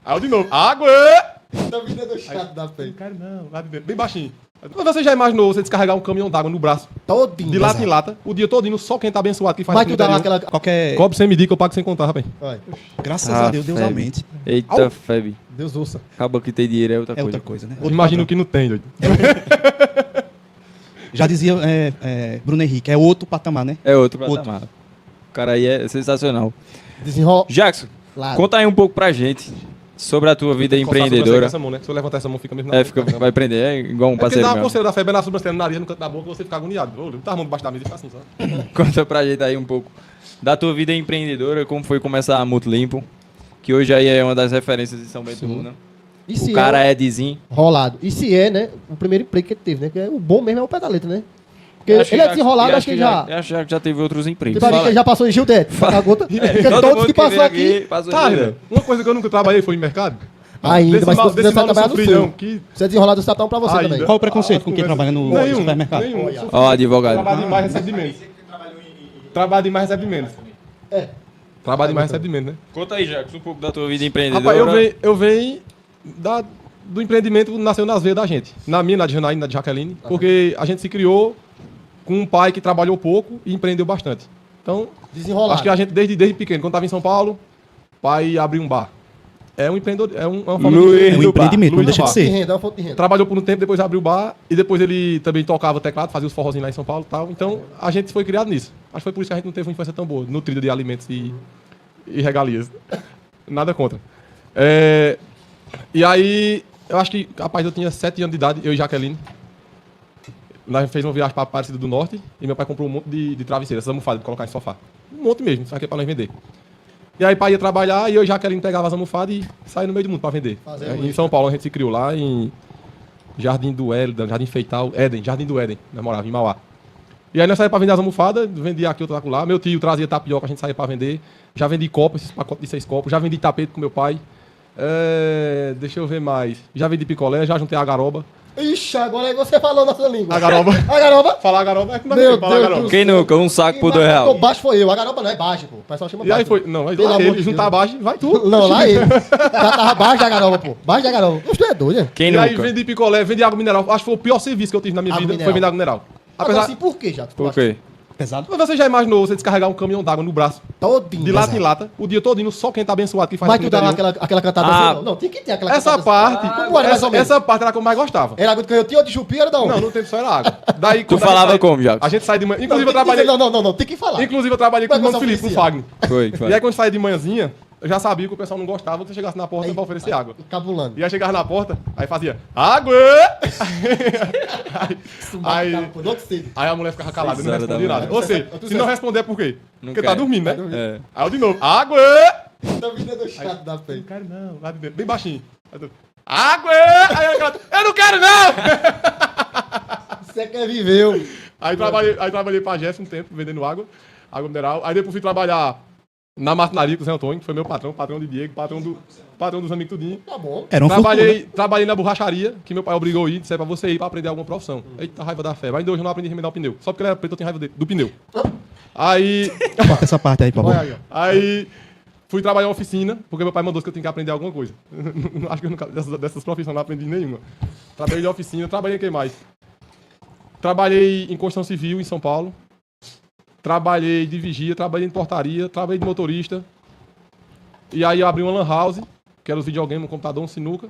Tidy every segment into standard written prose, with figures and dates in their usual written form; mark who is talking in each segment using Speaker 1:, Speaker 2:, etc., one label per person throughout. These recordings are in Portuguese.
Speaker 1: Aí eu de novo. Água!
Speaker 2: Da vida do chato da frente.
Speaker 1: Cara, não, lá de dentro, bem baixinho. Mas você já imaginou você descarregar um caminhão d'água no braço,
Speaker 2: Todinho.
Speaker 1: de lata em lata, o dia todinho, só quem tá abençoado que faz
Speaker 2: Mas
Speaker 1: aqui
Speaker 2: tu dá
Speaker 1: no
Speaker 2: lá
Speaker 1: interior.
Speaker 2: aquela...
Speaker 3: Qualquer...
Speaker 1: Cobre sem medir que eu pago sem contar, rapaz.
Speaker 2: Vai.
Speaker 3: Graças a Deus, Deus
Speaker 4: Febe.
Speaker 3: aumente.
Speaker 4: Eita,
Speaker 1: Au.
Speaker 4: Feb.
Speaker 2: Deus ouça.
Speaker 4: Acaba que ter dinheiro é outra
Speaker 3: É
Speaker 4: coisa.
Speaker 3: outra coisa, né?
Speaker 1: Imagina o que não tem, doido.
Speaker 3: Já dizia Bruno Henrique, é outro patamar, né?
Speaker 4: É outro
Speaker 3: Outro.
Speaker 4: patamar. O cara aí é sensacional.
Speaker 2: Desenrola.
Speaker 4: Jackson, conta aí um pouco pra gente sobre a tua vida empreendedora.
Speaker 1: Essa mão, né? Se eu levantar essa mão, fica mesmo na
Speaker 4: É,
Speaker 1: boca.
Speaker 4: vai prender, é igual um
Speaker 1: É porque
Speaker 4: parceiro
Speaker 1: dá uma
Speaker 4: meu.
Speaker 1: coceira da febre na sobrancelha, no nariz, no canto da boca, você fica agoniado. Ô, tá a mão debaixo da mesa e fica assim, só.
Speaker 4: Conta pra gente aí um pouco da tua vida empreendedora, como foi começar a Multilimpo, que hoje aí é uma das referências de São Bento do Una.
Speaker 2: E
Speaker 4: O
Speaker 2: se
Speaker 4: cara
Speaker 2: é
Speaker 4: é Dizinho.
Speaker 2: rolado. E se é, né? O primeiro emprego que ele teve, né? Que o bom mesmo é o pedaleta, né? Porque ele é desenrolado, acho que já...
Speaker 4: Acho que já teve outros empregos.
Speaker 2: Tipo, que ele já passou em Gildete. A gota. Porque
Speaker 4: Todo
Speaker 2: todos
Speaker 4: mundo
Speaker 2: que
Speaker 4: vem
Speaker 2: passou aqui...
Speaker 4: passou
Speaker 1: Tá,
Speaker 4: em
Speaker 1: velho. Uma coisa que eu nunca trabalhei foi em mercado.
Speaker 2: Ainda,
Speaker 1: Desse
Speaker 2: mas
Speaker 1: mal,
Speaker 2: se
Speaker 1: desse
Speaker 2: você
Speaker 1: mal não
Speaker 2: trabalhar no
Speaker 1: sofri, não.
Speaker 2: seu.
Speaker 1: Que...
Speaker 2: Se é desenrolado, você tá pra você
Speaker 1: Ainda.
Speaker 2: também.
Speaker 3: Qual o preconceito com quem trabalha no supermercado?
Speaker 1: Nenhum.
Speaker 4: Ó, advogado.
Speaker 1: Trabalho demais, recebe de menos. Trabalho demais, recebe de menos.
Speaker 2: É.
Speaker 1: Trabalho demais, recebe de menos, né?
Speaker 4: Conta aí, Jackson, um pouco da tua vida
Speaker 1: Rapaz,
Speaker 4: empreendedora.
Speaker 1: eu venho do empreendimento, nasceu nas veias da gente. Na minha, na de Janaína, na de Jaqueline. Porque a gente se criou com um pai que trabalhou pouco e empreendeu bastante. Então,
Speaker 2: Desenrolado.
Speaker 1: acho que a gente, desde pequeno, quando estava em São Paulo, pai abriu um bar. É um empreendedor, é uma família.
Speaker 4: Luiz
Speaker 3: É um
Speaker 4: do
Speaker 3: empreendimento, não
Speaker 1: Luiz do
Speaker 3: deixa de
Speaker 1: Bar.
Speaker 2: De
Speaker 3: ser.
Speaker 2: renda, é uma fonte de renda.
Speaker 1: Trabalhou por um tempo, depois abriu o bar e depois ele também tocava teclado, fazia os forrozinhos lá em São Paulo e tal. Então a gente foi criado nisso. Acho que foi por isso que a gente não teve uma infância tão boa, nutrida de alimentos e regalias. Nada contra. E aí, eu acho que, rapaz, eu tinha 7 anos de idade, eu e Jaqueline. Nós fez uma viagem para Aparecida do Norte e meu pai comprou um monte de travesseiras, essas almofadas de colocar em sofá. Um monte mesmo, isso aqui é para nós vender. E aí, pai ia trabalhar e eu e Jaqueline pegava as almofadas e saía no meio do mundo para vender. Em São Paulo, a gente se criou lá em Jardim do Éden, Jardim Feital, Jardim do Éden, nós morávamos em Mauá. E aí nós saíamos para vender as almofadas, vendia aqui, outro lá. Meu tio trazia tapioca, a gente saía para vender. Já vendi copos, esses pacotes de 6 copos. Já vendi tapete com meu pai. Deixa eu ver mais. Já vendi picolé, já juntei a garoba.
Speaker 2: Ixi, agora aí você falou nossa língua.
Speaker 1: A garoba.
Speaker 2: A garoba?
Speaker 1: Falar a garoba é que não
Speaker 2: Meu
Speaker 1: falar a
Speaker 2: Deus
Speaker 1: garoba.
Speaker 2: do
Speaker 4: Quem nunca? Um saco por
Speaker 2: Mas
Speaker 4: R$2.
Speaker 2: baixo foi eu. A garoba não é baixo, pô. O pessoal chama
Speaker 1: E aí
Speaker 2: baixo.
Speaker 1: foi, não, mas
Speaker 2: Pelo
Speaker 1: lá
Speaker 2: amor
Speaker 1: ele
Speaker 2: de
Speaker 1: juntar
Speaker 2: Deus.
Speaker 1: baixo, vai tu.
Speaker 2: Não, lá ele. Já tava baixo da garoba, pô. Baixo da garoba. Você é doido, né?
Speaker 4: Quem
Speaker 1: E aí
Speaker 4: nunca?
Speaker 1: vendi picolé, vendi água mineral. Acho que foi o pior serviço que eu tive na minha
Speaker 2: Água
Speaker 1: vida,
Speaker 2: mineral.
Speaker 1: foi vender água mineral.
Speaker 2: Agora
Speaker 1: Apesar...
Speaker 2: assim, por que, já?
Speaker 4: Por quê?
Speaker 3: Pesado?
Speaker 1: Mas você já imaginou você descarregar um caminhão d'água no braço,
Speaker 2: Todinho.
Speaker 1: de lata em lata, o dia todinho, só quem tá abençoado que faz
Speaker 2: Mas
Speaker 1: aqui
Speaker 2: tu
Speaker 1: no
Speaker 2: dá lá
Speaker 1: interior.
Speaker 2: aquela cantada
Speaker 4: Ah,
Speaker 2: assim? Não, tem que ter aquela
Speaker 1: Essa
Speaker 2: cantada
Speaker 1: parte,
Speaker 2: assim. Como era mais ou menos?
Speaker 1: essa parte era a que eu mais gostava.
Speaker 2: Era água de canhotinho ou de chupi, era da onde?
Speaker 1: Não, no tempo só era água. Daí,
Speaker 4: Tu
Speaker 1: quando a gente
Speaker 4: falava
Speaker 1: sai-
Speaker 4: como, Jacques?
Speaker 1: A gente sai de manhã. Inclusive, eu
Speaker 2: Não, tem que
Speaker 1: trabalhei.
Speaker 2: dizer- Não, tem que falar.
Speaker 1: Inclusive, eu trabalhei com o
Speaker 2: Vai
Speaker 1: irmão
Speaker 2: começar
Speaker 1: Felipe, com o
Speaker 2: oficial.
Speaker 1: Fagner.
Speaker 4: Foi,
Speaker 1: E
Speaker 4: foi.
Speaker 1: aí, quando saía de manhãzinha, eu já sabia que o pessoal não gostava que você chegasse na porta pra oferecer água.
Speaker 2: Cabulando.
Speaker 1: E aí chegava na porta, aí fazia água! aí, aí a mulher ficava calada, não
Speaker 4: 6 horas da
Speaker 1: respondia
Speaker 4: manhã.
Speaker 1: nada. Ou seja, se não responder é por quê?
Speaker 4: Não
Speaker 1: Porque
Speaker 4: quer.
Speaker 1: tá dormindo, né?
Speaker 4: É.
Speaker 1: Aí eu de novo, água!
Speaker 2: Da vida do chato da frente.
Speaker 1: Não quero não, lá de dentro, bem baixinho. Água! Aí eu não quero não!
Speaker 2: Você quer viver.
Speaker 1: Aí trabalhei pra Jéssica um tempo, vendendo água mineral. Aí depois fui trabalhar na marcenaria com o Zé Antônio, que foi meu patrão de Diego, patrão dos amigos tudinho.
Speaker 2: Tá bom.
Speaker 3: Era uma
Speaker 1: Trabalhei na borracharia, que meu pai obrigou a ir, disse pra você ir pra aprender alguma profissão. Eita, raiva da fé. Mas ainda hoje eu não aprendi a remendar o pneu. Só porque ele era preto, eu tinha raiva do pneu. Aí,
Speaker 3: fortuna. Essa parte aí, por favor.
Speaker 2: Olha aí, ó.
Speaker 1: aí fui trabalhar em oficina, porque meu pai mandou que eu tinha que aprender alguma coisa. Acho que eu nunca, dessas profissões eu não aprendi nenhuma. Trabalhei em oficina, trabalhei em que mais? Trabalhei em construção civil em São Paulo. Trabalhei de vigia, trabalhei em portaria, trabalhei de motorista. E aí eu abri uma lan house, que era os videogames, um computador, um sinuca.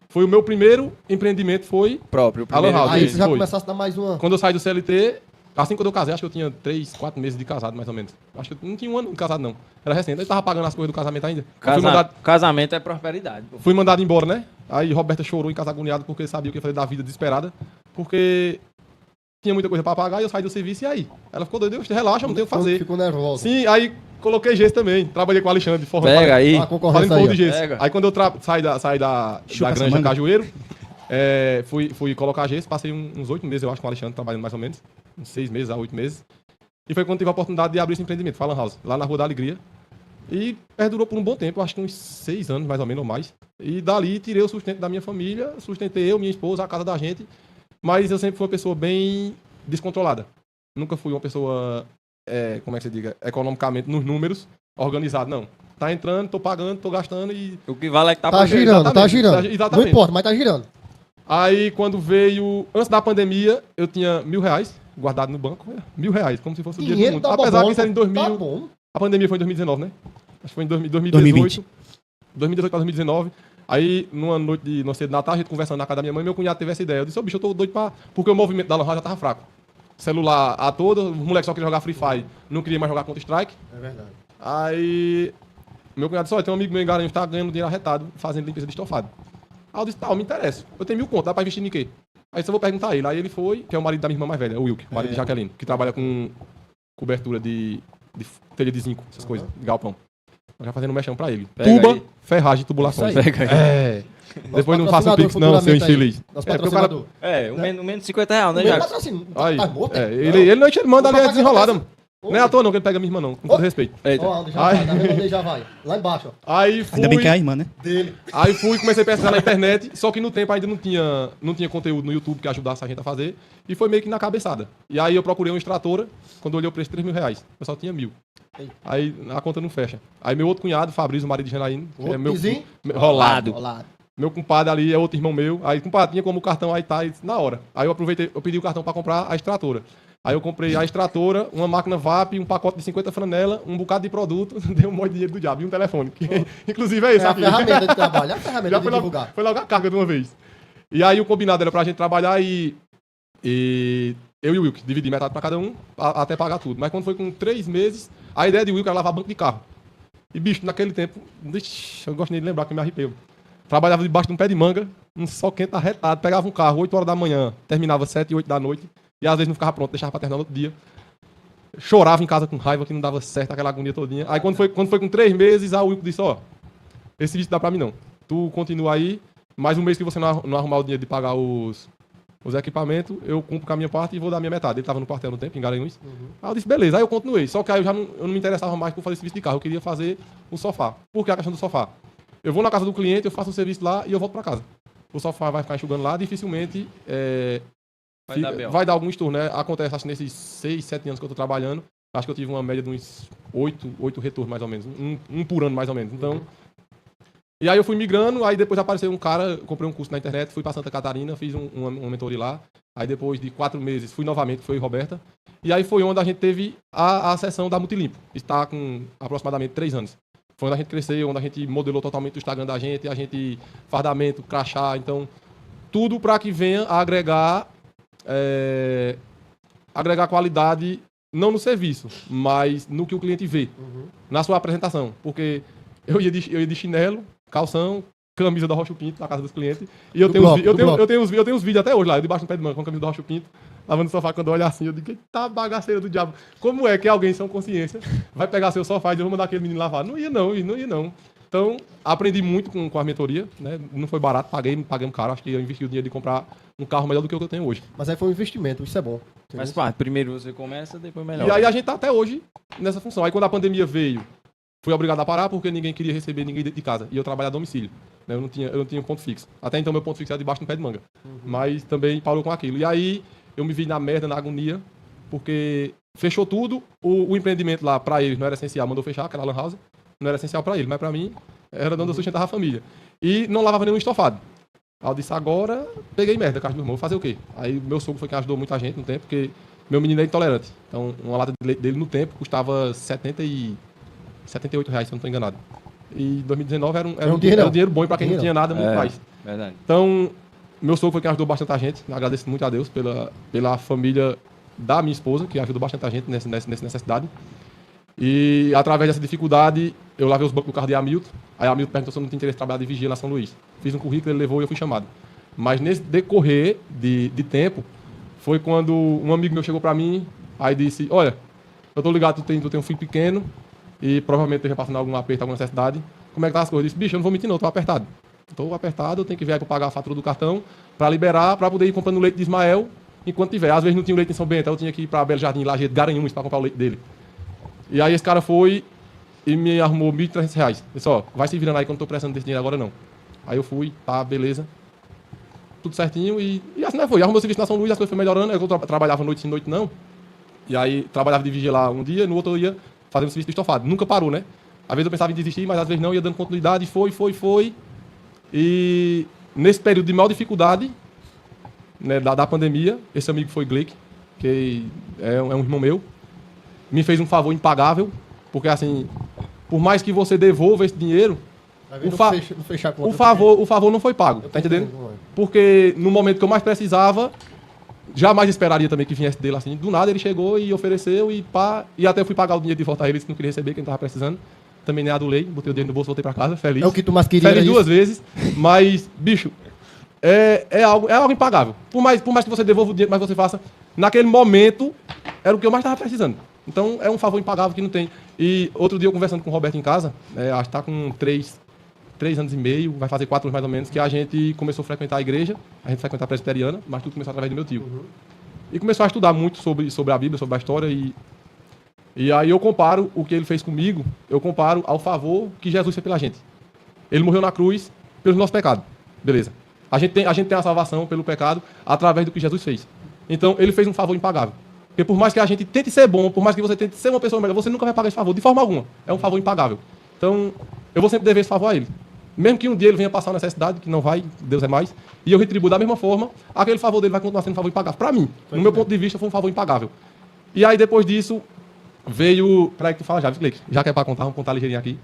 Speaker 1: Foi o meu primeiro empreendimento, foi
Speaker 4: Próprio.
Speaker 1: a lan
Speaker 4: primeiro.
Speaker 1: house.
Speaker 2: Aí
Speaker 1: isso,
Speaker 2: você já
Speaker 1: foi.
Speaker 2: começasse a dar mais uma.
Speaker 1: Quando eu saí do CLT, assim quando eu casei, acho que eu tinha 3, 4 meses de casado, mais ou menos. Acho que eu não tinha um ano de casado, não. Era recente. Eu tava pagando as coisas do casamento ainda.
Speaker 4: Casamento é prosperidade. Pô.
Speaker 1: Fui mandado embora, né? Aí Roberta chorou em casa agoniada porque sabia o que ia fazer da vida desesperada. Porque tinha muita coisa pra pagar e eu saí do serviço e aí? Ela ficou doida, relaxa, não tenho o que fazer.
Speaker 2: Ficou nervosa.
Speaker 1: Sim, aí coloquei gesso também. Trabalhei com o Alexandre, forrando.
Speaker 4: Pega aí.
Speaker 2: A
Speaker 1: Falando
Speaker 2: concorrência
Speaker 1: em forro de
Speaker 2: aí, ó.
Speaker 1: gesso.
Speaker 4: Pega.
Speaker 1: Aí quando eu saí da
Speaker 3: Chupa essa
Speaker 1: Granja
Speaker 3: manga.
Speaker 1: Cajueiro, fui colocar gesso, passei uns 8 meses, eu acho, com o Alexandre, trabalhando mais ou menos. Uns 6 meses a 8 meses. E foi quando tive a oportunidade de abrir esse empreendimento, Falan House, lá na Rua da Alegria. E perdurou por um bom tempo, acho que uns 6 anos, mais ou menos, ou mais. E dali tirei o sustento da minha família, sustentei eu, minha esposa, a casa da gente. Mas eu sempre fui uma pessoa bem descontrolada. Nunca fui uma pessoa, como é que se diga, economicamente nos números. organizado, não. Tá entrando, tô pagando, tô gastando e...
Speaker 4: O que vale é que tá,
Speaker 2: Tá
Speaker 4: pagando.
Speaker 2: girando, tá
Speaker 1: exatamente,
Speaker 2: girando.
Speaker 1: exatamente.
Speaker 2: Não importa, mas tá girando.
Speaker 1: Aí, quando veio... Antes da pandemia, eu tinha R$1.000 guardado no banco. R$1.000, como se fosse o dinheiro do mundo.
Speaker 2: Tá
Speaker 1: Apesar
Speaker 2: bom,
Speaker 1: que isso era em 2000...
Speaker 2: Tá bom.
Speaker 1: A pandemia foi em 2019, né? Acho que foi em 2018.
Speaker 3: 2020.
Speaker 1: 2018 para 2019. Aí, numa noite de ceia de Natal, a gente conversando na casa da minha mãe, meu cunhado teve essa ideia. Eu disse, ô bicho, eu tô doido pra... Porque o movimento da Lan House já tava fraco. Celular a todo, os moleques só queriam jogar Free Fire, não queria mais jogar Counter-Strike.
Speaker 2: É verdade.
Speaker 1: Aí, meu cunhado disse, olha, tem um amigo meu em Garanhuns que tá ganhando dinheiro arretado, fazendo limpeza de estofado. Aí eu disse, tá, me interessa. Eu tenho 1.000 conto, dá pra investir em quê? Aí eu vou perguntar a ele. Aí ele foi, que é o marido da minha irmã mais velha, o Wilk, o marido de Jaqueline, que trabalha com cobertura de telha de zinco, essas coisas, de galpão. Eu já fazendo um mexão pra ele.
Speaker 4: Pega
Speaker 1: Tuba,
Speaker 4: aí.
Speaker 1: ferragem e tubulações.
Speaker 2: Isso aí.
Speaker 4: Pega aí.
Speaker 1: É. Depois não faça o
Speaker 2: patrocinador
Speaker 1: pix não, seu
Speaker 2: futuramente aí.
Speaker 1: infeliz.
Speaker 2: Nosso
Speaker 1: É, porque o cara...
Speaker 2: patrocinador.
Speaker 4: Menos de 50 reais, né,
Speaker 2: Meu
Speaker 4: Jacques?
Speaker 2: patrocínio.
Speaker 1: Aí,
Speaker 2: Tá morto,
Speaker 1: é, ele não manda ali a desenrolada, mano.
Speaker 2: Ô,
Speaker 1: Não é à toa não que ele pega a minha irmã não, com todo respeito.
Speaker 4: Eita.
Speaker 2: Ó, onde já
Speaker 1: Ai.
Speaker 2: vai, tá vendo onde já vai? Lá embaixo, ó.
Speaker 1: Aí fui...
Speaker 3: Ainda bem que é a irmã, né?
Speaker 2: Dele.
Speaker 1: Aí fui, comecei a pesquisar na internet, só que no tempo ainda não tinha conteúdo no YouTube que ajudasse a gente a fazer, e foi meio que na cabeçada. E aí eu procurei uma extratora, quando eu olhei o preço, R$3.000, eu só tinha 1.000. Aí a conta não fecha. Aí meu outro cunhado, Fabrício, o marido de Janaína, que é meu...
Speaker 2: Vizinho?
Speaker 1: Rolado.
Speaker 2: Olá.
Speaker 1: Meu compadre ali é outro irmão meu. Aí, compadre, tinha como o cartão aí tá, e disse, na hora. Aí eu aproveitei, eu pedi o cartão pra comprar a extratora. Aí eu comprei a extratora, uma máquina VAP, um pacote de 50 franela, um bocado de produto, dei um monte de dinheiro do diabo e um telefone. Que, inclusive é
Speaker 2: É
Speaker 1: esse
Speaker 2: a
Speaker 1: aqui.
Speaker 2: ferramenta de trabalho, é a ferramenta
Speaker 1: Já
Speaker 2: de
Speaker 1: foi logo,
Speaker 2: divulgar.
Speaker 1: foi logo a carga de uma vez. E aí o combinado era pra gente trabalhar e eu e o Wilk dividir metade pra cada um, até pagar tudo. Mas quando foi com 3 meses, a ideia de Wilk era lavar banco de carro. E bicho, naquele tempo, eu gosto nem de lembrar que eu me arrepio. Trabalhava debaixo de um pé de manga, um sol quente arretado, pegava um carro 8 horas da manhã, terminava 7, 8 da noite, e às vezes não ficava pronto, deixava pra terminar no outro dia. Chorava em casa com raiva que não dava certo, aquela agonia todinha. Aí quando foi com 3 meses, a Wilco disse, ó, esse vídeo dá pra mim não. Tu continua aí, mais um mês que você não arrumar o dinheiro de pagar os equipamentos, eu cumpro com a minha parte e vou dar a minha metade. Ele tava no quartel no tempo, em Garanhuns. Aí eu disse, beleza, aí eu continuei. Só que aí eu não me interessava mais por fazer serviço de carro, eu queria fazer o sofá. Por que a questão do sofá? Eu vou na casa do cliente, eu faço o serviço lá e eu volto pra casa. O sofá vai ficar enxugando lá, dificilmente vai dar algum estouro, né? Acontece, acho que nesses 6, 7 anos que eu tô trabalhando, acho que eu tive uma média de uns 8 retornos, mais ou menos. Um por ano, mais ou menos. Então... E aí eu fui migrando, aí depois apareceu um cara, comprei um curso na internet, fui pra Santa Catarina, fiz uma mentoria lá. Aí depois de 4 meses, fui novamente, foi Roberta. E aí foi onde a gente teve a sessão da Multilimpo. Está com aproximadamente 3 anos. Foi onde a gente cresceu, onde a gente modelou totalmente o Instagram da gente, a gente fardamento, crachá, então tudo para que venha a agregar qualidade, não no serviço, mas no que o cliente vê, na sua apresentação. Porque eu ia de chinelo, calção, camisa da Rocha Pinto, na casa dos clientes, e eu tenho os vídeos até hoje lá, eu debaixo do pé de manga com a camisa da Rocha Pinto, lavando o sofá, quando eu olho assim, eu digo, tá bagaceira do diabo. Como é que alguém sem consciência vai pegar seu sofá e dizer, vou mandar aquele menino lavar? Não ia não. Então, aprendi muito com a mentoria, né? Não foi barato, paguei um caro, acho que eu investi o dinheiro de comprar um carro melhor do que o que eu tenho hoje.
Speaker 2: Mas aí foi um investimento, isso é bom.
Speaker 4: Mas pá, primeiro você começa, depois melhor.
Speaker 1: E aí a gente tá até hoje nessa função. Aí quando a pandemia veio, fui obrigado a parar porque ninguém queria receber ninguém dentro de casa. E eu trabalhava a domicílio. Né? Eu não tinha um ponto fixo. Até então meu ponto fixo era debaixo do pé de manga. Mas também parou com aquilo. E aí eu me vi na merda, na agonia, porque fechou tudo. O empreendimento lá, pra eles, não era essencial. Mandou fechar, aquela lan house. Não era essencial pra ele, mas pra mim era onde eu sustentava a família. E não lavava nenhum estofado. Aí eu disse, agora peguei merda, casa do meu irmão, vou fazer o quê? Aí meu sogro foi quem ajudou muita gente no tempo, porque meu menino é intolerante. Então uma lata de leite dele no tempo custava R$78, se eu não estou enganado. E em 2019 era um dinheiro bom pra quem não tinha nada, muito mais.
Speaker 4: Verdade.
Speaker 1: Então, meu sogro foi quem ajudou bastante a gente. Agradeço muito a Deus pela família da minha esposa, que ajudou bastante a gente nessa necessidade. E através dessa dificuldade, eu lavei os bancos do carro de Hamilton. Aí a Hamilton perguntou se eu não tinha interesse em trabalhar de vigia na São Luís. Fiz um currículo, ele levou e eu fui chamado. Mas nesse decorrer de tempo, foi quando um amigo meu chegou pra mim, aí disse, olha, eu tô ligado, tu tem um filho pequeno e provavelmente esteja passando algum aperto, alguma necessidade. Como é que tá as coisas? Eu disse, bicho, eu não vou mentir não, tô apertado. Tô apertado, eu tenho que vir aí pra pagar a fatura do cartão, pra liberar, pra poder ir comprando leite de Ismael enquanto tiver. Às vezes não tinha leite em São Bento, eu tinha que ir pra Belo Jardim, Lajeado, Garanhuns, pra comprar o leite dele. E aí esse cara foi e me arrumou R$1.300. Disse, ó, vai se virando aí que eu não tô precisando desse dinheiro agora não. Aí eu fui, tá, beleza. Tudo certinho e assim não foi. Arrumou o serviço na São Luís, as coisas foram melhorando. Eu trabalhava noite sim, noite não. E aí trabalhava de vigia lá um dia, no outro eu ia fazendo serviço de estofado. Nunca parou, né? Às vezes eu pensava em desistir, mas às vezes não, ia dando continuidade, foi. E nesse período de maior dificuldade, né, da pandemia, esse amigo foi Gleick, que é um irmão meu, me fez um favor impagável, porque assim, por mais que você devolva esse dinheiro,
Speaker 2: Não fechar a conta.
Speaker 1: o favor não foi pago, tá entendendo? Porque no momento que eu mais precisava, jamais esperaria também que viesse dele assim. Do nada ele chegou e ofereceu e pá. E até eu fui pagar o dinheiro de volta a ele, disse que não queria receber, que ele não tava precisando. Também nem adulei, botei o dinheiro no bolso, voltei pra casa, feliz.
Speaker 2: É o que tu mais queria.
Speaker 1: Feliz duas vezes, mas, bicho, é algo impagável. Por mais que você devolva o dinheiro, mas você faça, naquele momento, era o que eu mais tava precisando. Então, é um favor impagável que não tem. E outro dia eu conversando com o Roberto em casa, acho que tá com 3 anos e meio, vai fazer 4 anos mais ou menos, que a gente começou a frequentar a igreja, a gente frequenta a presbiteriana, mas tudo começou através do meu tio. E começou a estudar muito sobre a Bíblia, sobre a história, e aí eu comparo o que ele fez comigo, eu comparo ao favor que Jesus fez pela gente. Ele morreu na cruz pelos nossos pecados, beleza. A gente tem a salvação pelo pecado através do que Jesus fez. Então, ele fez um favor impagável. Porque por mais que a gente tente ser bom, por mais que você tente ser uma pessoa melhor, você nunca vai pagar esse favor, de forma alguma. É um favor impagável. Então, eu vou sempre dever esse favor a ele. Mesmo que um dia ele venha passar uma necessidade, que não vai, Deus é mais, e eu retribuo da mesma forma, aquele favor dele vai continuar sendo um favor impagável. Para mim, no meu ponto de vista, foi um favor impagável. E aí, depois disso, veio... Peraí que tu fala já que é para contar, vamos contar ligeirinho aqui.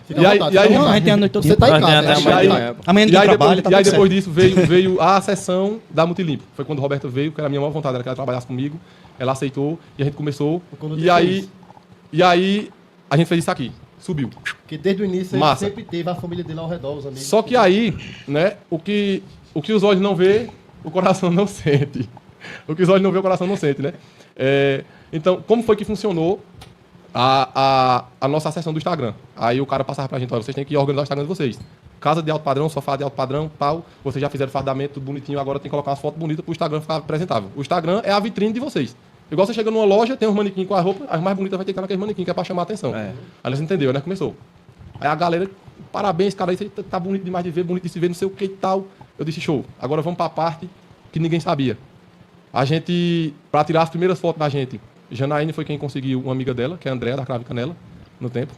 Speaker 2: E aí,
Speaker 3: Não, a gente tem a noite toda.
Speaker 2: você tá em casa,
Speaker 4: Nós
Speaker 2: né?
Speaker 4: tem amanhã.
Speaker 3: Amanhã ninguém trabalha, tá
Speaker 1: e aí
Speaker 3: tudo
Speaker 1: depois
Speaker 3: certo.
Speaker 1: disso veio a sessão da Multilimpo. Foi quando o Roberto veio, que era a minha maior vontade, era que ela trabalhasse comigo. Ela aceitou e a gente começou.
Speaker 2: Quando
Speaker 1: E aí a gente fez isso aqui. Subiu.
Speaker 2: Porque desde o início
Speaker 1: Massa.
Speaker 2: ele sempre teve a família dele ao redor, os amigos.
Speaker 1: Só que aí, né, o que os olhos não vê, o coração não sente. O que os olhos não vê, o coração não sente, né? Então, como foi que funcionou a nossa sessão do Instagram? Aí o cara passava pra gente, olha, vocês têm que organizar o Instagram de vocês. Casa de alto padrão, sofá de alto padrão, tal. Vocês já fizeram fardamento, tudo bonitinho, agora tem que colocar umas fotos bonitas pro Instagram ficar apresentável. O Instagram é a vitrine de vocês. Igual você chega numa loja, tem uns manequins com a roupa, as mais bonitas vai ter que estar naquele manequim, que é pra chamar a atenção. Aí eles entenderam, né? Começou. Aí a galera, parabéns, cara, isso aí tá bonito demais de ver, bonito de se ver, não sei o que e tal. Eu disse, show. Agora vamos pra parte que ninguém sabia. A gente, pra tirar as primeiras fotos da gente, Janaíne foi quem conseguiu uma amiga dela, que é a Andréa, da Crave Canela, no tempo,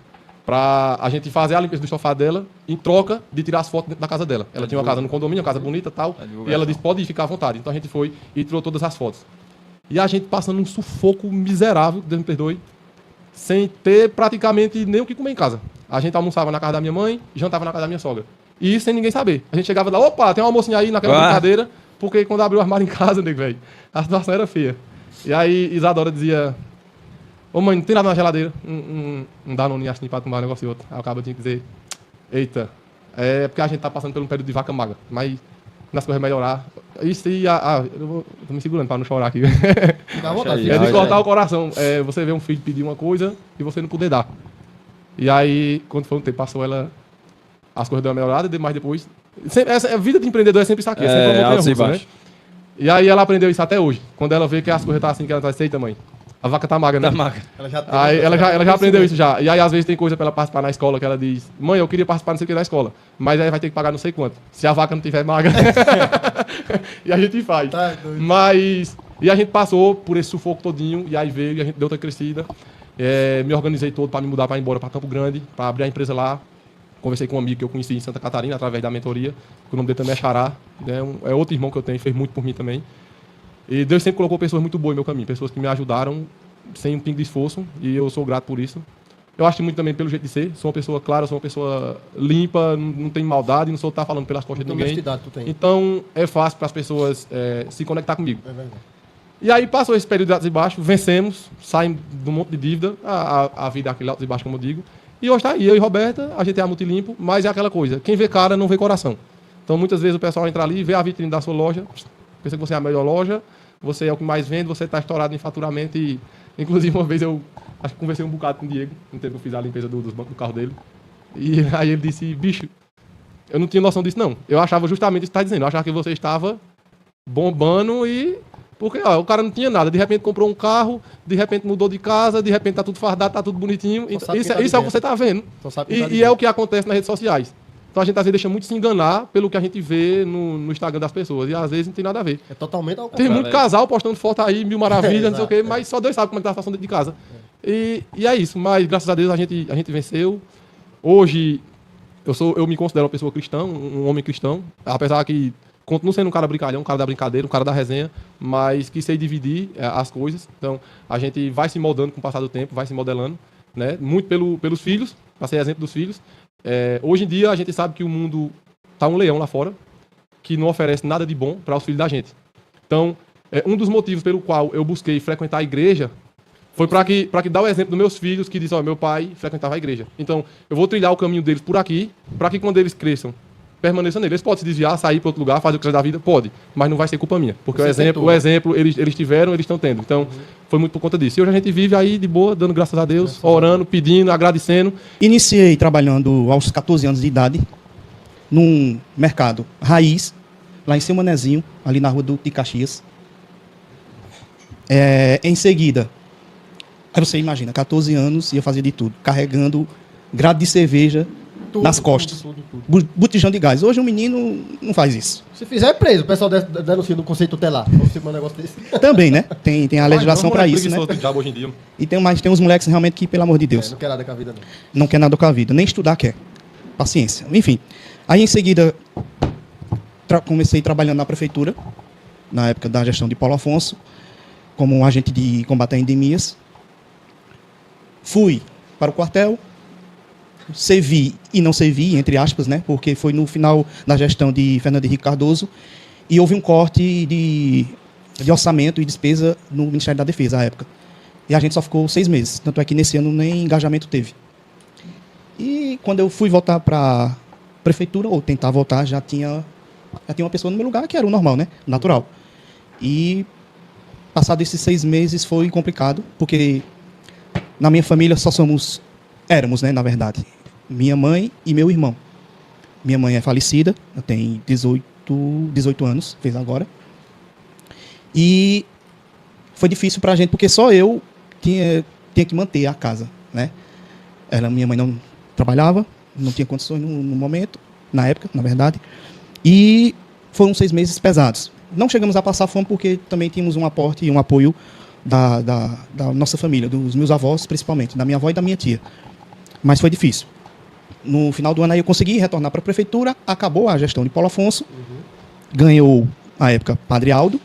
Speaker 1: pra a gente fazer a limpeza do sofá dela, em troca de tirar as fotos dentro da casa dela. Ela tinha uma casa no condomínio, uma casa bonita e tal, e ela disse, pode ir, ficar à vontade. Então a gente foi e tirou todas as fotos. E a gente passando um sufoco miserável, Deus me perdoe, sem ter praticamente nem o que comer em casa. A gente almoçava na casa da minha mãe e jantava na casa da minha sogra. E isso sem ninguém saber. A gente chegava lá, opa, tem uma mocinha aí naquela brincadeira, porque quando abriu o armário em casa, nego, velho, a situação era feia. E aí Isadora dizia, ô mãe, não tem nada na geladeira, não dá não assim pra tomar um negócio e outro. Aí o cabo tinha que dizer, eita, é porque a gente tá passando por um período de vaca magra, mas nas coisas melhorar. Isso aí, eu tô me segurando pra não chorar aqui.
Speaker 2: Fica à vontade.
Speaker 1: É de cortar o coração. Você vê um filho pedir uma coisa e você não poder dar. E aí, quando foi um tempo, passou ela... As coisas deu uma melhorada, mas depois... A vida de empreendedor é sempre isso aqui, é sempre uma montanha russa, né? E aí ela aprendeu isso até hoje. Quando ela vê que as coisas tá assim, que ela tá assim, eita mãe, a vaca tá magra, né?
Speaker 4: Tá magra.
Speaker 1: Aí ela já aprendeu isso já. E aí, às vezes, tem coisa pra ela participar na escola que ela diz, mãe, eu queria participar não sei o que da escola, mas aí vai ter que pagar não sei quanto. Se a vaca não tiver magra. E a gente faz.
Speaker 2: Tá doido.
Speaker 1: Mas... E a gente passou por esse sufoco todinho, e aí veio, e a gente deu outra crescida. Me organizei todo pra me mudar pra ir embora pra Campo Grande, pra abrir a empresa lá. Conversei com um amigo que eu conheci em Santa Catarina, através da mentoria. O nome dele também é Xará. É outro irmão que eu tenho, fez muito por mim também. E Deus sempre colocou pessoas muito boas no meu caminho, pessoas que me ajudaram sem um pingo de esforço, e eu sou grato por isso. Eu acho muito também pelo jeito de ser, sou uma pessoa clara, sou uma pessoa limpa, não tenho maldade, não sou estar falando pelas costas de ninguém.
Speaker 2: Honestidade tu tem.
Speaker 1: Então é fácil para as pessoas se conectar comigo.
Speaker 2: É verdade.
Speaker 1: E aí passou esse período de altos e baixos, vencemos, saímos de um monte de dívida, a vida é aquele altos e baixos, como eu digo. E hoje está aí, eu e Roberta, a gente é a Multilimpo, mas é aquela coisa, quem vê cara não vê coração. Então muitas vezes o pessoal entra ali, vê a vitrine da sua loja, pensa que você é a melhor loja, você é o que mais vende, você está estourado em faturamento e, inclusive, uma vez eu acho que conversei um bocado com o Diego, no tempo que eu fiz a limpeza dos bancos do carro dele, e aí ele disse, bicho, eu não tinha noção disso não. Eu achava justamente isso que você está dizendo, eu achava que você estava bombando e... Porque o cara não tinha nada, de repente comprou um carro, de repente mudou de casa, de repente tá tudo fardado, tá tudo bonitinho. Então, isso é o que você tá vendo. E é o que acontece nas redes sociais. Então a gente às vezes deixa muito se enganar pelo que a gente vê no Instagram das pessoas. E às vezes não tem nada a ver.
Speaker 2: É totalmente ao
Speaker 1: Tem
Speaker 2: contrário.
Speaker 1: muito casal postando foto aí, mil maravilhas, não sei o quê, mas só Deus sabe como é que tá a situação dentro de casa. E é isso, mas graças a Deus a gente venceu. Hoje eu me considero uma pessoa cristã, um homem cristão, apesar que continuo sendo um cara brincalhão, um cara da brincadeira, um cara da resenha, mas que sei dividir as coisas. Então a gente vai se moldando com o passar do tempo, vai se modelando, né? Muito pelos filhos, para ser exemplo dos filhos. Hoje em dia a gente sabe que o mundo tá um leão lá fora, que não oferece nada de bom para os filhos da gente. Então, um dos motivos pelo qual eu busquei frequentar a igreja foi para que dar o exemplo dos meus filhos, que dizem, meu pai frequentava a igreja. Então, eu vou trilhar o caminho deles por aqui, para que quando eles cresçam, permaneçam nele. Eles podem se desviar, sair para outro lugar, fazer o que quiser da vida? Pode, mas não vai ser culpa minha. Porque o exemplo eles tiveram, eles estão tendo. Então, foi muito por conta disso. E hoje a gente vive aí de boa, dando graças a Deus, orando, pedindo, agradecendo.
Speaker 3: Iniciei trabalhando aos 14 anos de idade num mercado raiz, lá em Seu Manezinho, ali na rua de Caxias. Em seguida, aí você imagina, 14 anos, ia fazer de tudo, carregando grade de cerveja nas costas, botijão de gás. Hoje um menino não faz isso.
Speaker 2: Se fizer, é preso. O pessoal denuncia no conceito tutelar. Um negócio desse.
Speaker 3: Também, né? Tem a legislação para isso, né?
Speaker 1: Hoje em dia.
Speaker 3: E tem uns moleques realmente que, pelo amor de Deus,
Speaker 2: Não quer nada com a vida, não.
Speaker 3: não quer nada com a vida, nem estudar quer. Paciência. Enfim, aí em seguida comecei trabalhando na prefeitura, na época da gestão de Paulo Afonso, como um agente de combate a endemias. Fui para o quartel, servi e não servi, entre aspas, né? Porque foi no final da gestão de Fernando Henrique Cardoso e houve um corte de orçamento e despesa no Ministério da Defesa à época. E a gente só ficou 6 meses. Tanto é que nesse ano nem engajamento teve. E quando eu fui voltar para a prefeitura, ou tentar voltar, já tinha uma pessoa no meu lugar, que era o normal, né? Natural. E passado esses 6 meses foi complicado, porque na minha família éramos, né, na verdade, minha mãe e meu irmão. Minha mãe é falecida, tem 18 anos, fez agora. E foi difícil pra gente, porque só eu tinha que manter a casa, né? Minha mãe não trabalhava, não tinha condições no momento, na época, na verdade. E foram 6 meses pesados. Não chegamos a passar fome porque também tínhamos um aporte e um apoio da nossa família, dos meus avós principalmente, da minha avó e da minha tia. Mas foi difícil. No final do ano aí eu consegui retornar para a prefeitura, acabou a gestão de Paulo Afonso, ganhou, à época, Padre Aldo.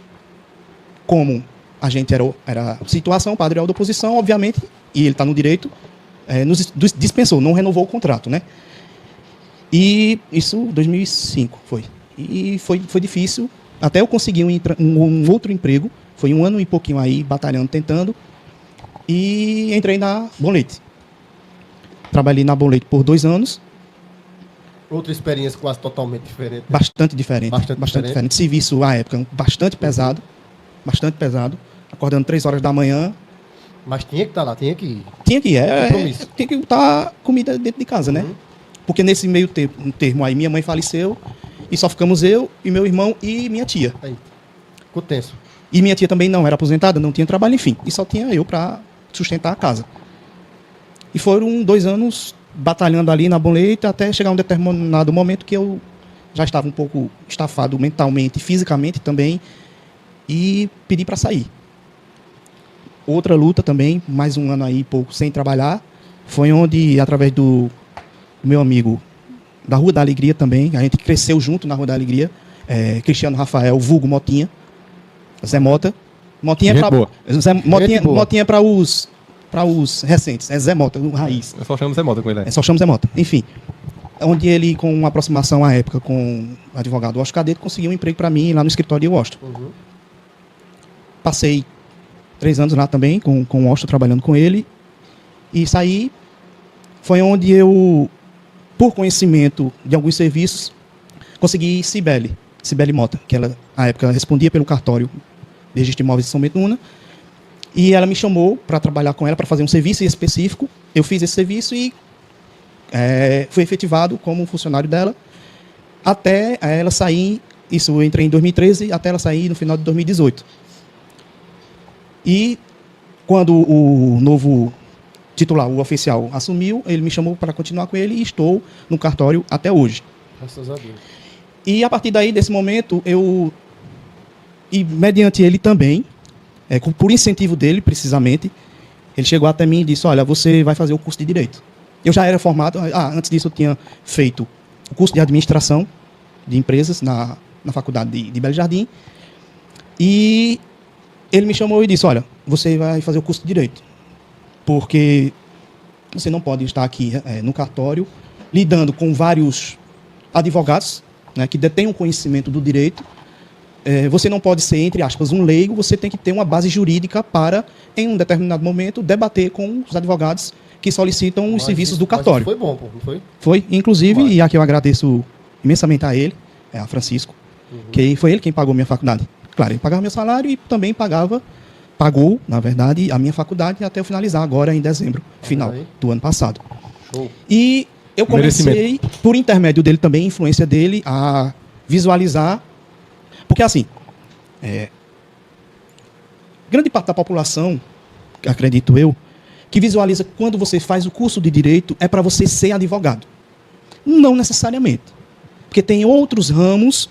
Speaker 3: Como a gente era situação, Padre Aldo oposição, obviamente, e ele está no direito, nos dispensou, não renovou o contrato, né? E isso 2005 foi. E foi difícil, até eu conseguir um outro emprego, foi 1 ano e pouquinho aí, batalhando, tentando, e entrei na Bom Leite. Trabalhei na Bom Leite por 2 anos.
Speaker 2: Outra experiência quase totalmente diferente.
Speaker 3: Bastante diferente. Bastante diferente. Serviço, à época, bastante pesado. Acordando 3 horas da manhã.
Speaker 2: Mas tinha que estar lá, tinha que ir.
Speaker 3: Tinha que ir. Tinha que botar comida dentro de casa, né? Porque nesse meio termo aí, minha mãe faleceu e só ficamos eu e meu irmão e minha tia.
Speaker 2: Aí, ficou tenso.
Speaker 3: E minha tia também não era aposentada, não tinha trabalho, enfim. E só tinha eu para sustentar a casa. E foram 2 anos batalhando ali na Bom Leite até chegar um determinado momento que eu já estava um pouco estafado mentalmente e fisicamente também e pedi para sair. Outra luta também, mais 1 ano aí pouco sem trabalhar, foi onde, através do meu amigo da Rua da Alegria também, a gente cresceu junto na Rua da Alegria, Cristiano Rafael, vulgo Motinha, Zé Mota. Motinha para os recentes, Zé Mota, o raiz.
Speaker 1: Eu só chamo Zé Mota com ele.
Speaker 3: Só chamo Zé Mota. Enfim, onde ele, com uma aproximação à época com o advogado Washington Cadeto, conseguiu um emprego para mim lá no escritório de Washington. Passei 3 anos lá também, com o Washington, trabalhando com ele. E saí, foi onde eu, por conhecimento de alguns serviços, consegui Cibele Mota, que ela, à época, respondia pelo cartório de registro de imóveis de São Bento Una. E ela me chamou para trabalhar com ela, para fazer um serviço específico. Eu fiz esse serviço e fui efetivado como funcionário dela até ela sair. Isso eu entrei em 2013, até ela sair no final de 2018. E quando o novo titular, o oficial, assumiu, ele me chamou para continuar com ele e estou no cartório até hoje.
Speaker 2: Graças a Deus.
Speaker 3: E a partir daí, desse momento, e mediante ele também, por incentivo dele, precisamente, Ele chegou até mim e disse, olha, você vai fazer o curso de Direito. Eu já era formado, antes disso eu tinha feito o curso de Administração de Empresas na faculdade de Belo Jardim. E ele me chamou e disse, olha, você vai fazer o curso de Direito, porque você não pode estar aqui no cartório lidando com vários advogados, né, que detêm um conhecimento do direito. Você não pode ser, entre aspas, um leigo, você tem que ter uma base jurídica para, em um determinado momento, debater com os advogados que solicitam os serviços do cartório.
Speaker 2: Foi bom, pô, não foi?
Speaker 3: Foi, inclusive, e aqui eu agradeço imensamente a ele, a Francisco, que foi ele quem pagou minha faculdade. Claro, ele pagava meu salário e também pagou, na verdade, a minha faculdade até eu finalizar agora em dezembro, final do ano passado.
Speaker 2: Show.
Speaker 3: E eu comecei, por intermédio dele também, influência dele, a visualizar. Porque, assim, grande parte da população, acredito eu, que visualiza que quando você faz o curso de Direito é para você ser advogado. Não necessariamente. Porque tem outros ramos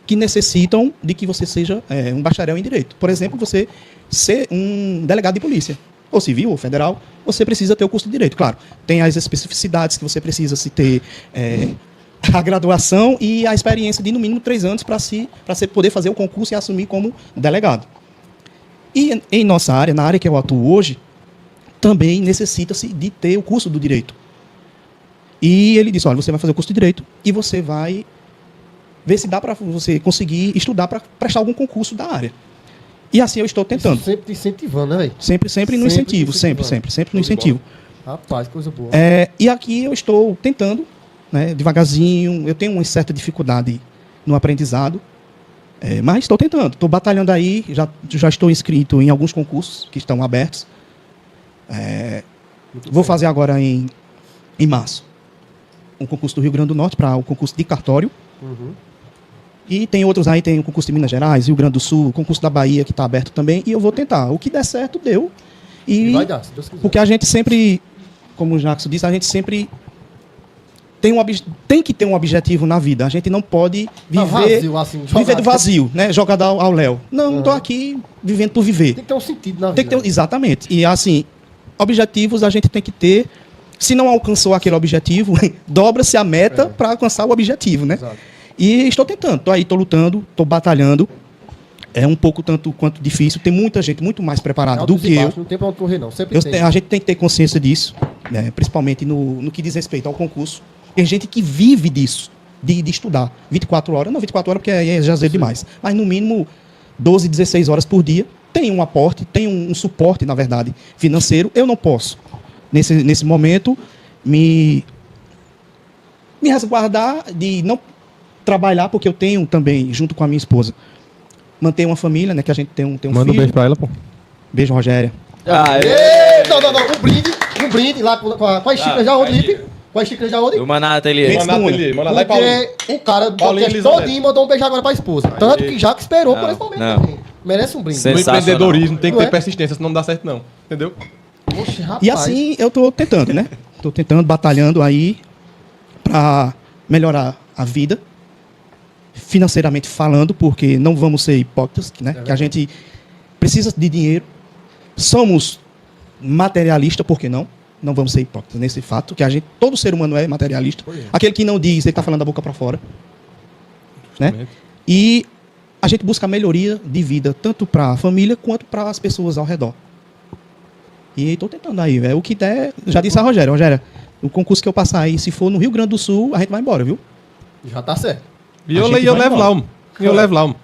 Speaker 3: que necessitam de que você seja um bacharel em Direito. Por exemplo, você ser um delegado de polícia, ou civil, ou federal, você precisa ter o curso de Direito. Claro, tem as especificidades que você precisa se ter a graduação e a experiência de, no mínimo, 3 anos para você poder fazer o concurso e assumir como delegado. E em nossa área, na área que eu atuo hoje, também necessita-se de ter o curso do Direito. E ele disse, olha, você vai fazer o curso de Direito e você vai ver se dá para você conseguir estudar para prestar algum concurso da área. E assim eu estou tentando.
Speaker 2: Isso sempre te incentivando, né, velho?
Speaker 3: Sempre no incentivo, sempre no incentivo.
Speaker 2: Rapaz, coisa boa.
Speaker 3: E aqui eu estou tentando, né, devagarzinho, eu tenho uma certa dificuldade no aprendizado, mas estou tentando, estou batalhando aí, já estou inscrito em alguns concursos que estão abertos. Vou fazer agora em março um concurso do Rio Grande do Norte para o concurso de cartório. E tem outros aí, tem o concurso de Minas Gerais, Rio Grande do Sul, o concurso da Bahia que está aberto também, e eu vou tentar. O que der certo, deu. E
Speaker 2: vai dar, se Deus quiser.
Speaker 3: porque a gente sempre, como o Jackson disse, a gente sempre tem que ter um objetivo na vida. A gente não pode
Speaker 2: Vazio, assim,
Speaker 3: viver do vazio, né? Jogado ao léu. Não estou aqui vivendo por viver.
Speaker 2: Tem que ter um sentido na vida.
Speaker 3: Tem que ter, exatamente. E assim, objetivos a gente tem que ter. Se não alcançou aquele objetivo, dobra-se a meta para alcançar o objetivo, né?
Speaker 2: Exato.
Speaker 3: E estou tentando, estou lutando, estou batalhando. É um pouco tanto quanto difícil. Tem muita gente muito mais preparada do que eu.
Speaker 2: Não tem para onde correr, não. Sempre tem.
Speaker 3: A gente tem que ter consciência disso, né? Principalmente no que diz respeito ao concurso. Tem gente que vive disso, de estudar. 24 horas, não 24 horas porque é jazeiro demais, mas no mínimo 12, 16 horas por dia. Tem um aporte, tem um suporte, na verdade, financeiro. Eu não posso, nesse momento, me resguardar de não trabalhar, porque eu tenho também, junto com a minha esposa, manter uma família, né? Que a gente tem um filho.
Speaker 1: Manda um beijo pra ela, pô.
Speaker 3: Beijo, Rogéria.
Speaker 2: Não. Um brinde lá com as xícaras já onde, Lipe? Com as xícaras já onde?
Speaker 4: Do Maná Ateliê.
Speaker 1: Manda lá e Paulinho.
Speaker 2: Porque o cara do
Speaker 1: Paulinho
Speaker 2: podcast todinho mandou um beijo agora pra esposa. Tanto que Jack esperou por esse momento também. Merece um brinde.
Speaker 1: No
Speaker 4: Sensacional.
Speaker 1: empreendedorismo tem que
Speaker 2: Não
Speaker 1: ter
Speaker 2: é?
Speaker 1: persistência, senão não dá certo não. Entendeu?
Speaker 2: Oxe, rapaz.
Speaker 3: E assim eu estou tentando, né? Estou tentando, batalhando aí para melhorar a vida, financeiramente falando, porque não vamos ser hipócritas, né? Que a gente precisa de dinheiro. Somos materialistas, por que não? Não vamos ser hipócritas nesse fato, que todo ser humano é materialista. Aquele que não diz, ele está falando da boca para fora. Né? E a gente busca a melhoria de vida, tanto para a família, quanto para as pessoas ao redor. E estou tentando aí, velho. O que der, já disse a Rogéria. Rogéria, o concurso que eu passar aí, se for no Rio Grande do Sul, a gente vai embora, viu?
Speaker 2: Já tá certo.
Speaker 1: E eu
Speaker 3: A gente
Speaker 1: levo
Speaker 3: vai
Speaker 1: lá,
Speaker 3: embora.
Speaker 1: um. Eu levo lá, um.